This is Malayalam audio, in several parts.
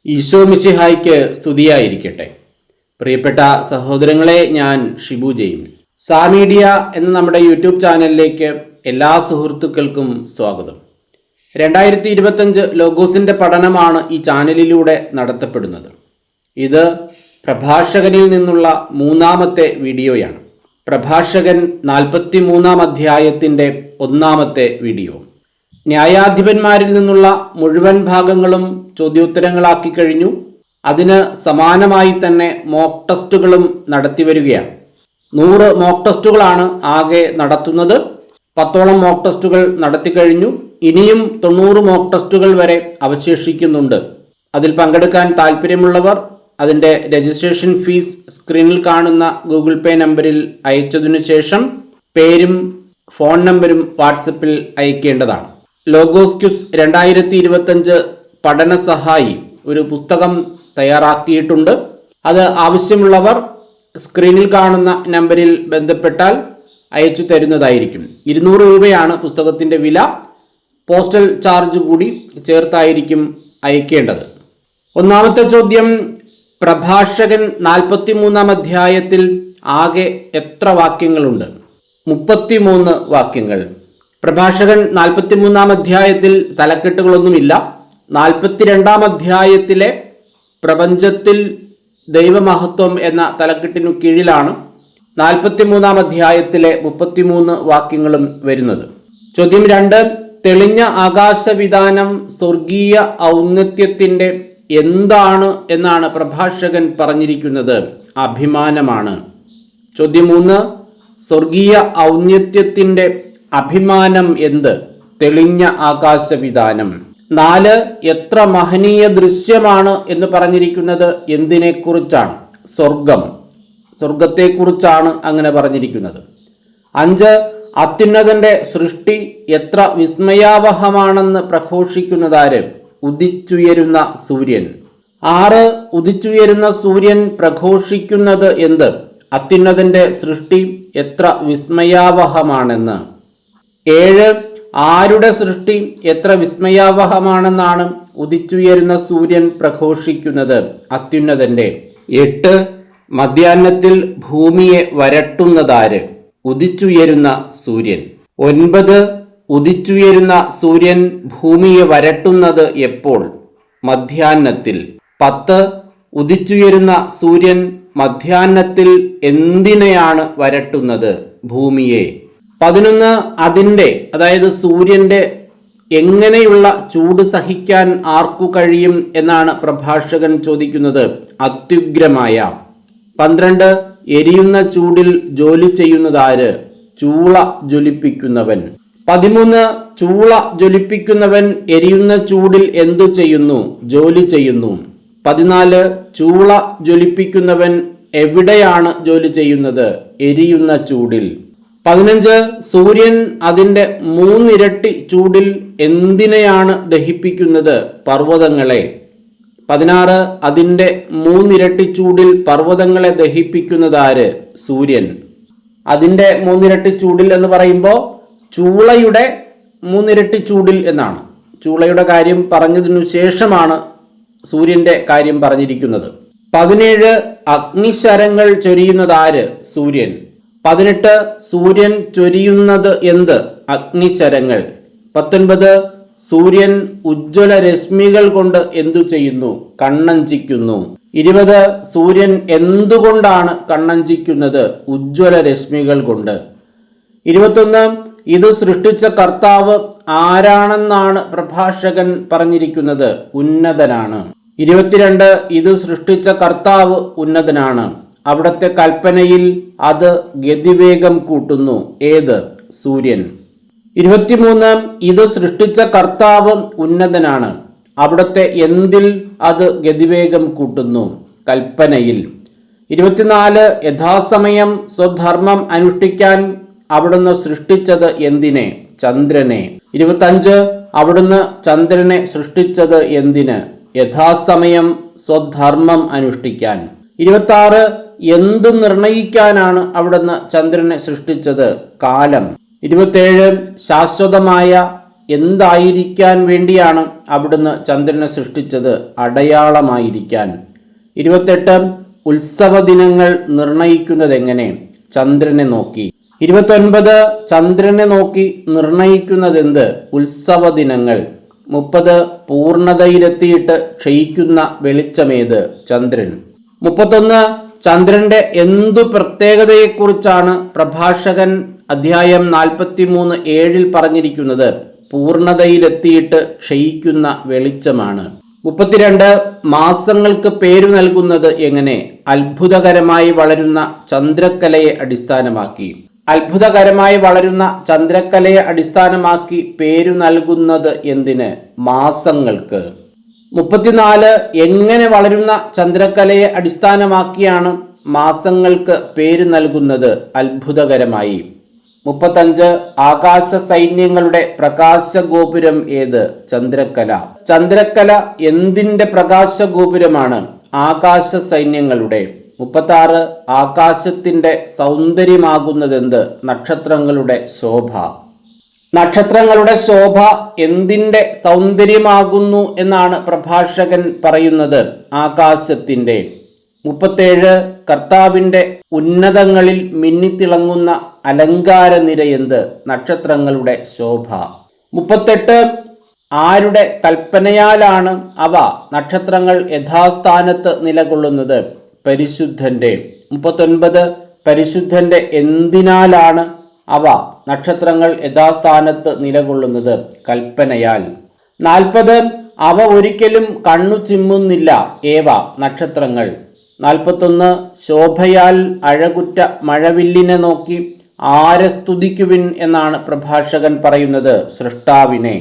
ഈശോ മിശിഹായ്ക്ക് സ്തുതിയായിരിക്കട്ടെ. പ്രിയപ്പെട്ട സഹോദരങ്ങളെ, ഞാൻ ഷിബു ജെയിംസ്. സാമീഡിയ എന്ന നമ്മുടെ യൂട്യൂബ് ചാനലിലേക്ക് എല്ലാ സുഹൃത്തുക്കൾക്കും സ്വാഗതം. 2025 ലോഗോസിൻ്റെ പഠനമാണ് ഈ ചാനലിലൂടെ നടത്തപ്പെടുന്നത്. ഇത് പ്രഭാഷകനിൽ നിന്നുള്ള 3ാമത്തെ വീഡിയോയാണ്. പ്രഭാഷകൻ 43-ാം അധ്യായത്തിൻ്റെ 1ാമത്തെ വീഡിയോ. ന്യായാധിപന്മാരിൽ നിന്നുള്ള മുഴുവൻ ഭാഗങ്ങളും ചോദ്യോത്തരങ്ങളാക്കി കഴിഞ്ഞു. അതിന് സമാനമായി തന്നെ മോക്ക് ടെസ്റ്റുകളും നടത്തിവരികയാണ്. 100 മോക്ക് ടെസ്റ്റുകളാണ് ആകെ നടത്തുന്നത്. 10ഓളം മോക്ക് ടെസ്റ്റുകൾ നടത്തിക്കഴിഞ്ഞു. ഇനിയും 90 മോക്ക് ടെസ്റ്റുകൾ വരെ അവശേഷിക്കുന്നുണ്ട്. അതിൽ പങ്കെടുക്കാൻ താല്പര്യമുള്ളവർ അതിൻ്റെ രജിസ്ട്രേഷൻ ഫീസ് സ്ക്രീനിൽ കാണുന്ന ഗൂഗിൾ പേ നമ്പറിൽ അയച്ചതിനു ശേഷം പേരും ഫോൺ നമ്പരും വാട്സപ്പിൽ അയക്കേണ്ടതാണ്. ലോഗോസ് ക്യൂസ് 2025 പഠന സഹായി ഒരു പുസ്തകം തയ്യാറാക്കിയിട്ടുണ്ട്. അത് ആവശ്യമുള്ളവർ സ്ക്രീനിൽ കാണുന്ന നമ്പറിൽ ബന്ധപ്പെട്ടാൽ അയച്ചു തരുന്നതായിരിക്കും. 200 രൂപയാണ് പുസ്തകത്തിൻ്റെ വില. പോസ്റ്റൽ ചാർജ് കൂടി ചേർത്തായിരിക്കും അയക്കേണ്ടത്. 1ാമത്തെ ചോദ്യം, പ്രഭാഷകൻ 43-ാം അധ്യായത്തിൽ ആകെ എത്ര വാക്യങ്ങളുണ്ട്? 33 വാക്യങ്ങൾ. പ്രഭാഷകൻ 43-ാം അധ്യായത്തിൽ തലക്കെട്ടുകളൊന്നുമില്ല. 42-ാം അധ്യായത്തിലെ പ്രപഞ്ചത്തിൽ ദൈവമഹത്വം എന്ന തലക്കെട്ടിനു കീഴിലാണ് 43-ാം അധ്യായത്തിലെ 33 വാക്യങ്ങളും വരുന്നത്. ചോദ്യം 2, തെളിഞ്ഞ ആകാശവിതാനം സ്വർഗീയ ഔന്നത്യത്തിൻ്റെ എന്താണ് എന്നാണ് പ്രഭാഷകൻ പറഞ്ഞിരിക്കുന്നത്? അഭിമാനമാണ്. ചോദ്യം 3, സ്വർഗീയ ഔന്നത്യത്തിൻ്റെ അഭിമാനം എന്ത്? തെളിഞ്ഞ ആകാശവിതാനം. 4, എത്ര മഹനീയ ദൃശ്യമാണ് എന്ന് പറഞ്ഞിരിക്കുന്നത് എന്തിനെക്കുറിച്ചാണ്? സ്വർഗത്തെക്കുറിച്ചാണ് അങ്ങനെ പറഞ്ഞിരിക്കുന്നത്. 5, അത്യുന്നതന്റെ സൃഷ്ടി എത്ര വിസ്മയാവഹമാണെന്ന് പ്രഘോഷിക്കുന്നതാര്? ഉദിച്ചുയരുന്ന സൂര്യൻ. 6, ഉദിച്ചുയരുന്ന സൂര്യൻ പ്രഘോഷിക്കുന്നത് എന്ത്? അത്യുന്നതന്റെ സൃഷ്ടി എത്ര വിസ്മയാവഹമാണെന്ന്. 7, ആരുടെ സൃഷ്ടി എത്ര വിസ്മയാവഹമാണെന്നാണ് ഉദിച്ചുയരുന്ന സൂര്യൻ പ്രഘോഷിക്കുന്നത്? അത്യുന്നതന്റെ. 8, മധ്യാഹ്നത്തിൽ ഭൂമിയെ വരട്ടുന്നതാര്? ഉദിച്ചുയരുന്ന സൂര്യൻ. 9, ഉദിച്ചുയരുന്ന സൂര്യൻ ഭൂമിയെ വരട്ടുന്നത് എപ്പോൾ? മധ്യാഹ്നത്തിൽ. 10, ഉദിച്ചുയരുന്ന സൂര്യൻ മധ്യാഹ്നത്തിൽ എന്തിനെയാണ് വരട്ടുന്നത്? ഭൂമിയെ. 11, അതിൻ്റെ അതായത് സൂര്യൻ്റെ എങ്ങനെയുള്ള ചൂട് സഹിക്കാൻ ആർക്കു കഴിയും എന്നാണ് പ്രഭാഷകൻ ചോദിക്കുന്നത്? അത്യുഗ്രമായ. 12, എരിയുന്ന ചൂടിൽ ജോലി ചെയ്യുന്നതാര്? ചൂള ജ്വലിപ്പിക്കുന്നവൻ. 13, ചൂള ജ്വലിപ്പിക്കുന്നവൻ എരിയുന്ന ചൂടിൽ എന്തു ചെയ്യുന്നു? ജോലി ചെയ്യുന്നു. 14, ചൂള ജ്വലിപ്പിക്കുന്നവൻ എവിടെയാണ് ജോലി ചെയ്യുന്നത്? എരിയുന്ന ചൂടിൽ. 15, സൂര്യൻ അതിൻ്റെ 3 ഇരട്ടി ചൂടിൽ എന്തിനെയാണ് ദഹിപ്പിക്കുന്നത്? പർവ്വതങ്ങളെ. 16, അതിൻ്റെ 3 ഇരട്ടി ചൂടിൽ പർവ്വതങ്ങളെ ദഹിപ്പിക്കുന്നതാര്? സൂര്യൻ. അതിൻ്റെ 3 ഇരട്ടി ചൂടിൽ എന്ന് പറയുമ്പോൾ ചൂളയുടെ 3 ഇരട്ടി ചൂടിൽ എന്നാണ്. ചൂളയുടെ കാര്യം പറഞ്ഞതിനു ശേഷമാണ് സൂര്യൻ്റെ കാര്യം പറഞ്ഞിരിക്കുന്നത്. 17, അഗ്നിശരങ്ങൾ ചൊരിയുന്നതാര്? സൂര്യൻ. 18, സൂര്യൻ ചൊരിയുന്നത് എന്ത്? അഗ്നിശരങ്ങൾ. 19, സൂര്യൻ ഉജ്ജ്വല രശ്മികൾ കൊണ്ട് എന്തു ചെയ്യുന്നു? കണ്ണഞ്ചിക്കുന്നു. 20, സൂര്യൻ എന്തുകൊണ്ടാണ് കണ്ണഞ്ചിക്കുന്നത്? ഉജ്ജ്വല രശ്മികൾ കൊണ്ട്. 21, ഇത് സൃഷ്ടിച്ച കർത്താവ് ആരാണെന്നാണ് പ്രഭാഷകൻ പറഞ്ഞിരിക്കുന്നത്? ഉന്നതനാണ്. 22, ഇത് സൃഷ്ടിച്ച കർത്താവ് ഉന്നതനാണ്. അവിടുത്തെ കൽപ്പനയിൽ അത് ഗതിവേഗം കൂട്ടുന്നു. ഏത്? സൂര്യൻ. 23, ഇത് സൃഷ്ടിച്ച കർത്താവ് ഉന്നതനാണ്. അവിടുത്തെ എന്തിൽ അത് ഗതിവേഗം കൂട്ടുന്നു? കൽപ്പനയിൽ. 24, യഥാസമയം സ്വധർമ്മം അനുഷ്ഠിക്കാൻ അവിടുന്ന് സൃഷ്ടിച്ചത് എന്തിനെ? ചന്ദ്രനെ. 25, അവിടുന്ന് ചന്ദ്രനെ സൃഷ്ടിച്ചത് എന്തിന്? യഥാസമയം സ്വധർമ്മം അനുഷ്ഠിക്കാൻ. 26, എന്ത് നിർണയിക്കാനാണ് അവിടുന്ന് ചന്ദ്രനെ സൃഷ്ടിച്ചത്? കാലം. 27, ശാശ്വതമായ എന്തായിരിക്കാൻ വേണ്ടിയാണ് അവിടുന്ന് ചന്ദ്രനെ സൃഷ്ടിച്ചത്? അടയാളമായിരിക്കാൻ. 28 ഉത്സവ ദിനങ്ങൾ നിർണയിക്കുന്നതെങ്ങനെ? ചന്ദ്രനെ നോക്കി. 29 ചന്ദ്രനെ നോക്കി നിർണയിക്കുന്നതെന്ത്? ഉത്സവ ദിനങ്ങൾ. 30 പൂർണ്ണതയിലെത്തിയിട്ട് ക്ഷയിക്കുന്ന വെളിച്ചമേത്? ചന്ദ്രൻ. 31 ചന്ദ്രന്റെ എന്തു പ്രത്യേകതയെക്കുറിച്ചാണ് പ്രഭാഷകൻ അധ്യായം 43:7 പറഞ്ഞിരിക്കുന്നത്? പൂർണ്ണതയിലെത്തിയിട്ട് ക്ഷയിക്കുന്ന വെളിച്ചമാണ്. 32 മാസങ്ങൾക്ക് പേരു നൽകുന്നത് എങ്ങനെ? അത്ഭുതകരമായി വളരുന്ന ചന്ദ്രക്കലയെ അടിസ്ഥാനമാക്കി. അത്ഭുതകരമായി വളരുന്ന ചന്ദ്രക്കലയെ അടിസ്ഥാനമാക്കി പേരു നൽകുന്നത് എന്തിന്? മാസങ്ങൾക്ക്. 34 എങ്ങനെ വളരുന്ന ചന്ദ്രക്കലയെ അടിസ്ഥാനമാക്കിയാണ് മാസങ്ങൾക്ക് പേര് നൽകുന്നത്? അത്ഭുതകരമായി. 35 ആകാശ സൈന്യങ്ങളുടെ പ്രകാശഗോപുരം ഏത്? ചന്ദ്രക്കല. ചന്ദ്രക്കല എന്തിൻ്റെ പ്രകാശഗോപുരമാണ്? ആകാശ സൈന്യങ്ങളുടെ. 36 ആകാശത്തിൻ്റെ സൗന്ദര്യമാകുന്നതെന്ത്? നക്ഷത്രങ്ങളുടെ ശോഭ. നക്ഷത്രങ്ങളുടെ ശോഭ എന്തിൻ്റെ സൗന്ദര്യമാകുന്നു എന്നാണ് പ്രഭാഷകൻ പറയുന്നത്? ആകാശത്തിൻ്റെ. 37 കർത്താവിൻ്റെ ഉന്നതങ്ങളിൽ മിന്നിത്തിളങ്ങുന്ന അലങ്കാര നിരയെന്ത്? നക്ഷത്രങ്ങളുടെ ശോഭ. 38 ആരുടെ കൽപ്പനയാലാണ് അവ നക്ഷത്രങ്ങൾ യഥാസ്ഥാനത്ത് നിലകൊള്ളുന്നത്? പരിശുദ്ധൻ്റെ. 39 പരിശുദ്ധൻ്റെ എന്തിനാലാണ് അവ നക്ഷത്രങ്ങൾ യഥാസ്ഥാനത്ത് നിലകൊള്ളുന്നത്? കൽപ്പനയാൽ. 40 അവ ഒരിക്കലും കണ്ണു ചിമ്മുന്നില്ല. ഏവ? നക്ഷത്രങ്ങൾ. 41 ശോഭയാൽ അഴകുറ്റ മഴവില്ലിനെ നോക്കി ആരെ സ്തുതിക്കുവിൻ എന്നാണ് പ്രഭാഷകൻ പറയുന്നത്? സൃഷ്ടാവിനെ.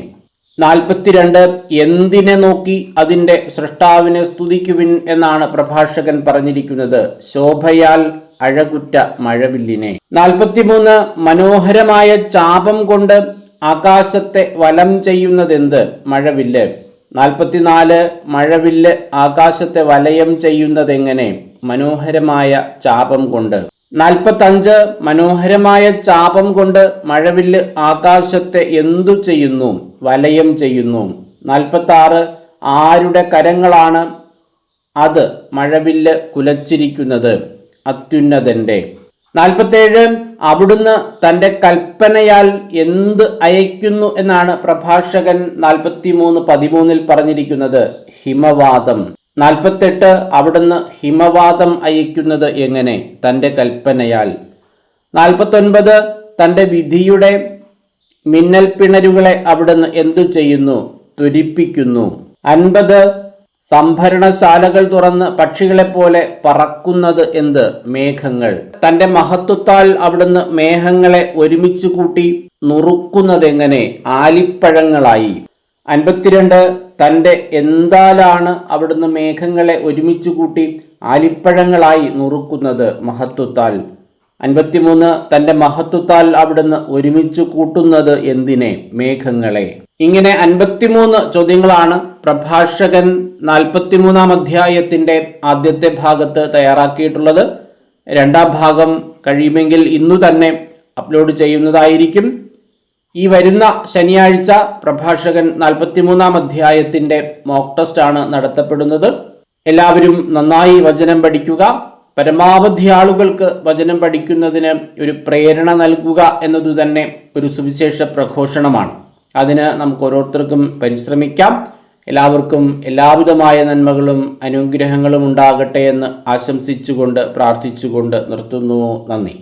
42 എന്തിനെ നോക്കി അതിൻ്റെ സൃഷ്ടാവിനെ സ്തുതിക്കുവിൻ എന്നാണ് പ്രഭാഷകൻ പറഞ്ഞിരിക്കുന്നത്? ശോഭയാൽ അഴകുറ്റ മഴവില്ലിനെ. 43 മനോഹരമായ ചാപം കൊണ്ട് ആകാശത്തെ വലം ചെയ്യുന്നതെന്ത്? മഴവില്ല്. 44 മഴവില്ല് ആകാശത്തെ വലയം ചെയ്യുന്നതെങ്ങനെ? മനോഹരമായ ചാപം കൊണ്ട്. 45 മനോഹരമായ ചാപം കൊണ്ട് മഴവില്ല് ആകാശത്തെ എന്തു ചെയ്യുന്നു? വലയം ചെയ്യുന്നു. 46 ആരുടെ കരങ്ങളാണ് അത് മഴവില്ല് കുലച്ചിരിക്കുന്നത്? അത്യുന്നതൻ്റെ. 47 അവിടുന്ന് തൻ്റെ കൽപ്പനയാൽ എന്ത് അയക്കുന്നു എന്നാണ് പ്രഭാഷകൻ 43:13 പറഞ്ഞിരിക്കുന്നത്? ഹിമവാതം. 48 അവിടുന്ന് ഹിമവാതം അയക്കുന്നത് എങ്ങനെ? തൻ്റെ കൽപ്പനയാൽ. 49 തൻ്റെ വിധിയുടെ മിന്നൽ പിണരുകളെ അവിടുന്ന് എന്തു ചെയ്യുന്നു? ത്വരിപ്പിക്കുന്നു. 50 സംഭരണശാലകൾ തുറന്ന് പക്ഷികളെപ്പോലെ പറക്കുന്നത് എന്ത്? മേഘങ്ങൾ. തൻ്റെ മഹത്വത്താൽ അവിടുന്ന് മേഘങ്ങളെ ഒരുമിച്ച് കൂട്ടി നുറുക്കുന്നതെങ്ങനെ? ആലിപ്പഴങ്ങളായി. 52 തൻ്റെ എന്താലാണ് അവിടുന്ന് മേഘങ്ങളെ ഒരുമിച്ച് കൂട്ടി ആലിപ്പഴങ്ങളായി നുറുക്കുന്നത്? മഹത്വത്താൽ. 53 തൻ്റെ മഹത്വത്താൽ അവിടുന്ന് ഒരുമിച്ച് കൂട്ടുന്നത് എന്തിനെ? മേഘങ്ങളെ. ഇങ്ങനെ 53 ചോദ്യങ്ങളാണ് പ്രഭാഷകൻ 43-ാം അധ്യായത്തിൻ്റെ ആദ്യത്തെ ഭാഗത്ത് തയ്യാറാക്കിയിട്ടുള്ളത്. രണ്ടാം ഭാഗം കഴിയുമെങ്കിൽ ഇന്നു തന്നെ അപ്ലോഡ് ചെയ്യുന്നതായിരിക്കും. ഈ വരുന്ന ശനിയാഴ്ച പ്രഭാഷകൻ 43-ാം അധ്യായത്തിൻ്റെ മോക്ക് ടെസ്റ്റ് ആണ് നടത്തപ്പെടുന്നത്. എല്ലാവരും നന്നായി വചനം പഠിക്കുക. പരമാവധി ആളുകൾക്ക് വചനം പഠിക്കുന്നതിന് ഒരു പ്രേരണ നൽകുക എന്നതു തന്നെ ഒരു സുവിശേഷ പ്രഘോഷണമാണ്. അതിന് നമുക്ക് ഓരോരുത്തർക്കും പരിശ്രമിക്കാം. എല്ലാവർക്കും എല്ലാവിധമായ നന്മകളും അനുഗ്രഹങ്ങളും ഉണ്ടാകട്ടെ എന്ന് ആശംസിച്ചുകൊണ്ട് പ്രാർത്ഥിച്ചുകൊണ്ട് നിർത്തുന്നു. നന്ദി.